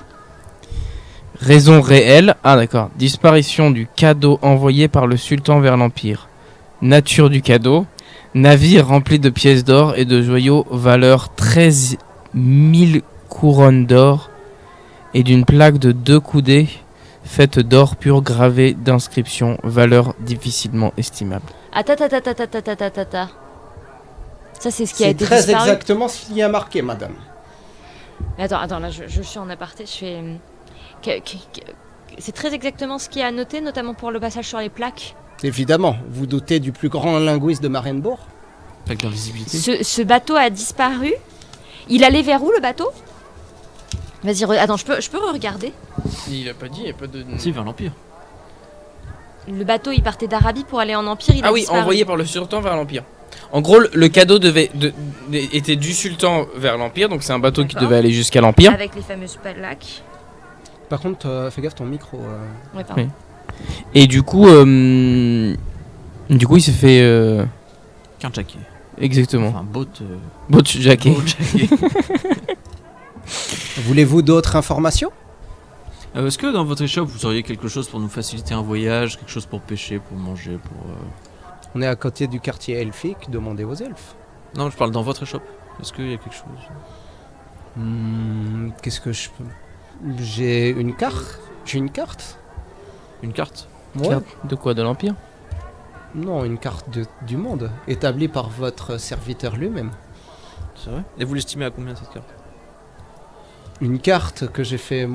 Raison réelle, ah d'accord, disparition du cadeau envoyé par le sultan vers l'Empire. Nature du cadeau, navire rempli de pièces d'or et de joyaux valeur 13 000 couronnes d'or et d'une plaque de 2 coudées faite d'or pur gravé d'inscriptions, valeur difficilement estimable. Attends. Ça, c'est ce qui a C'est été très disparu. exactement ce qu'il y a marqué, madame. Attends, là, je suis en aparté, je fais... C'est très exactement ce qui est à noter, notamment pour le passage sur les plaques. Évidemment, vous doutez du plus grand linguiste de Marienbourg? Avec l'invisibilité. Ce bateau a disparu. Il allait vers où, le bateau? Vas-y, attends, je peux regarder. Il a pas dit, il n'y a pas de... Si, vers l'Empire. Le bateau, il partait d'Arabie pour aller en Empire, il a Ah oui, disparu. envoyé par le sultan vers l'Empire. En gros, le cadeau était du sultan vers l'Empire, donc c'est un bateau qui D'accord. devait aller jusqu'à l'Empire. Avec les fameuses plaques. Par contre, fais gaffe ton micro. Ouais, pardon. Oui. Et du coup, il s'est fait... Qu'un jacket. Exactement. Enfin, boat. Boat jacket. boat jacket. Voulez-vous d'autres informations? Est-ce que dans votre échoppe, vous auriez quelque chose pour nous faciliter un voyage, quelque chose pour pêcher, pour manger, pour... On est à côté du quartier elfique, demandez aux elfes. Non, je parle dans votre échoppe. Est-ce qu'il y a quelque chose? Qu'est-ce que je peux... J'ai une carte. Une carte. Ouais. Carte de quoi? De l'Empire? Non, une carte du monde, établie par votre serviteur lui-même. C'est vrai? Et vous l'estimez à combien cette carte? Une carte que j'ai fait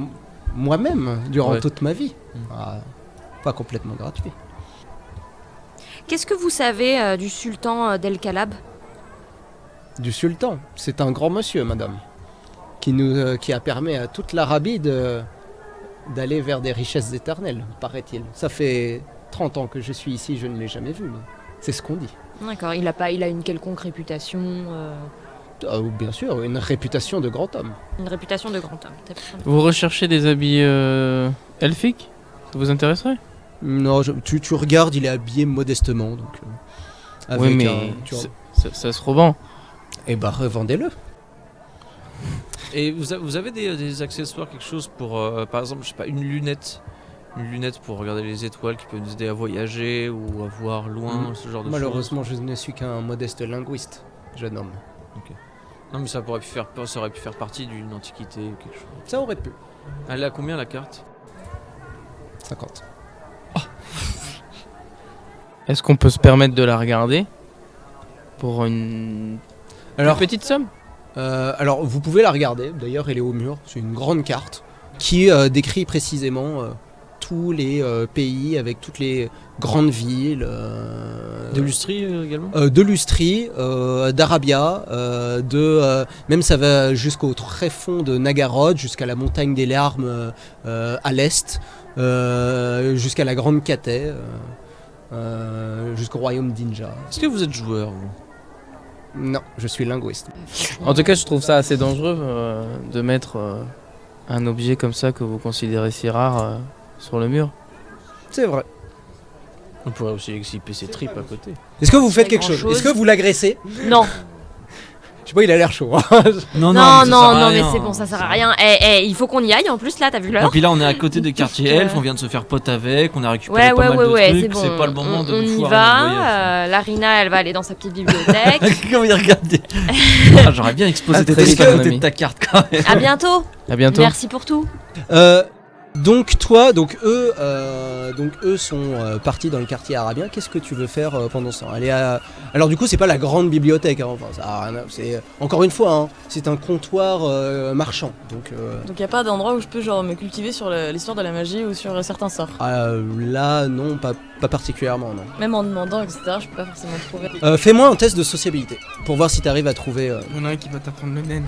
moi-même durant Ouais. toute ma vie. Mm. Ah, pas complètement gratuit. Qu'est-ce que vous savez du sultan d'El Kalab? Du sultan. C'est un grand monsieur, madame, qui a permis à toute l'Arabie d'aller vers des richesses éternelles, paraît-il. Ça fait 30 ans que je suis ici, je ne l'ai jamais vu, mais c'est ce qu'on dit. D'accord, il a une quelconque réputation, Ah, bien sûr, une réputation de grand homme. une réputation de grand homme. Vous recherchez des habits elfiques? Ça vous intéresserait? Non, tu regardes, il est habillé modestement, donc. Oui, mais ça se revend. Eh bah, revendez-le. Et vous avez des accessoires, quelque chose pour, par exemple, je sais pas, une lunette pour regarder les étoiles qui peut nous aider à voyager ou à voir loin, ce genre de Malheureusement, je ne suis qu'un modeste linguiste, jeune homme. choses. Non, mais ça aurait pu faire partie d'une antiquité ou quelque chose. Ça aurait pu. Elle est à combien la carte? 50. Est-ce qu'on peut se permettre de la regarder pour une petite somme? Alors, vous pouvez la regarder, d'ailleurs, elle est au mur. C'est une grande carte qui décrit précisément tous les pays avec toutes les grandes villes. De Lustrie également? De Lustrie, d'Arabia, même ça va jusqu'au tréfonds de Nagarod, jusqu'à la montagne des larmes à l'est, jusqu'à la grande Cathay, jusqu'au royaume d'Inja. Est-ce que vous êtes joueur, vous? Non, je suis linguiste. En tout cas, je trouve ça assez dangereux de mettre un objet comme ça que vous considérez si rare sur le mur. C'est vrai. On pourrait aussi exhiber ses tripes à côté. Est-ce que vous faites Pas quelque chose? grand-chose. Est-ce que vous l'agressez? Non. Je sais pas, il a l'air chaud. Non, mais c'est bon, ça sert à rien. Il faut qu'on y aille en plus là, t'as vu Et l'heure? puis là, on est à côté de quartier Elf, on vient de se faire pote avec, on a récupéré pas mal de c'est trucs, bon. c'est pas le moment de on nous y foirer notre voyage. va. Larina, elle va aller dans sa petite bibliothèque. Comment il regardait? J'aurais bien exposé Ah, tes très trucs vite, à mon côté ami. de ta carte quand même. À bientôt. À bientôt. Merci pour tout. Donc eux sont partis dans le quartier arabien. Qu'est-ce que tu veux faire pendant ce temps? Alors du coup, c'est pas la grande bibliothèque, hein. Enfin, ça a rien c'est encore une fois, hein, c'est un comptoir marchand. Donc Donc y a pas d'endroit où je peux genre me cultiver sur l'histoire de la magie ou sur certains sorts. là, non, pas particulièrement, non. Même en demandant, etc., je peux pas forcément trouver. Fais-moi un test de sociabilité pour voir si t'arrives à trouver. Il y en a un qui va t'apprendre le naine.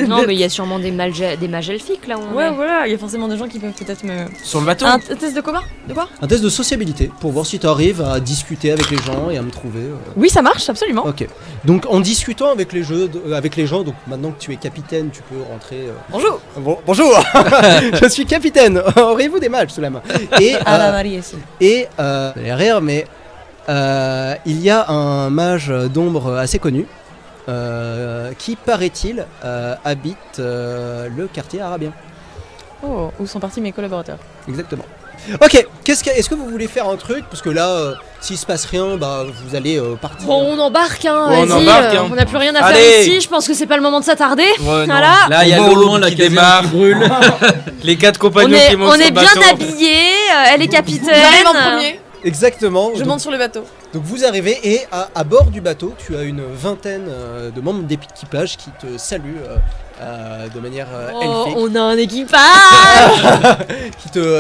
Non, mais il y a sûrement des mages elfiques là où on Ouais, est. voilà, il y a forcément des gens qui peuvent peut-être me. Sur le bateau. Un test de quoi? De quoi? Un test de sociabilité pour voir si t'arrives à discuter avec les gens et à me trouver. Oui, ça marche, absolument. Ok. Donc en discutant avec les gens, donc maintenant que tu es capitaine, tu peux rentrer. Bonjour. Bonjour. Je suis capitaine. Auriez-vous des mages sous la main? Et À la Marie ici. vous allez rire, mais il y a un mage d'ombre assez connu qui, paraît-il, habite le quartier arabien. Oh, où sont partis mes collaborateurs? Exactement. Ok, est-ce que vous voulez faire un truc? Parce que là, s'il se passe rien, bah vous allez partir. Bon, on embarque, hein. Bon, on vas-y, embarque, hein. on n'a plus rien à Allez. faire ici. Je pense que c'est pas le moment de s'attarder. Ouais, non. Voilà. Là, il y a On va au l'eau loin, la qui caserne démarre. qui brûle. Les 4 On compagnons est, qui montent on sur est le bien bateau. habillés. Elle est capitaine. J'arrive en premier, Exactement. je donc, monte sur le bateau. donc vous arrivez et à bord du bateau, tu as une vingtaine de membres d'équipage qui te saluent de manière Oh, elfique, on a un équipage.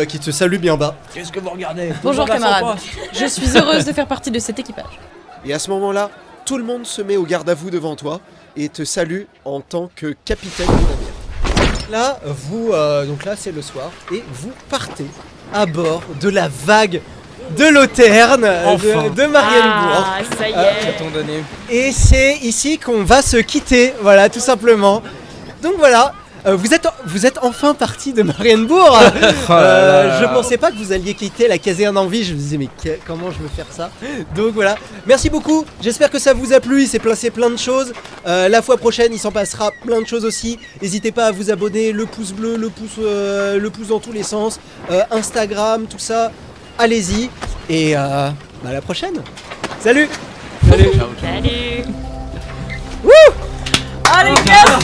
qui te saluent bien bas. Qu'est-ce que vous regardez? Bonjour camarades. Je suis heureuse de faire partie de cet équipage. Et à ce moment-là, tout le monde se met au garde à vous devant toi et te salue en tant que capitaine du navire. Là, donc là c'est le soir et vous partez à bord de la vague de Lauterne, Enfin. de Marienbourg. Ah, ça y Ah, est. Ton donné. Et c'est ici qu'on va se quitter, voilà, tout simplement. Donc voilà, vous êtes enfin parti de Marienbourg. Je pensais pas que vous alliez quitter la caserne en vie. Je me disais mais comment je veux faire ça? Donc voilà, merci beaucoup. J'espère que ça vous a plu. Il s'est passé plein de choses. La fois prochaine, il s'en passera plein de choses aussi. N'hésitez pas à vous abonner, le pouce bleu, le pouce dans tous les sens, Instagram, tout ça. Allez-y et à la prochaine. Salut. Salut. Allez, gars,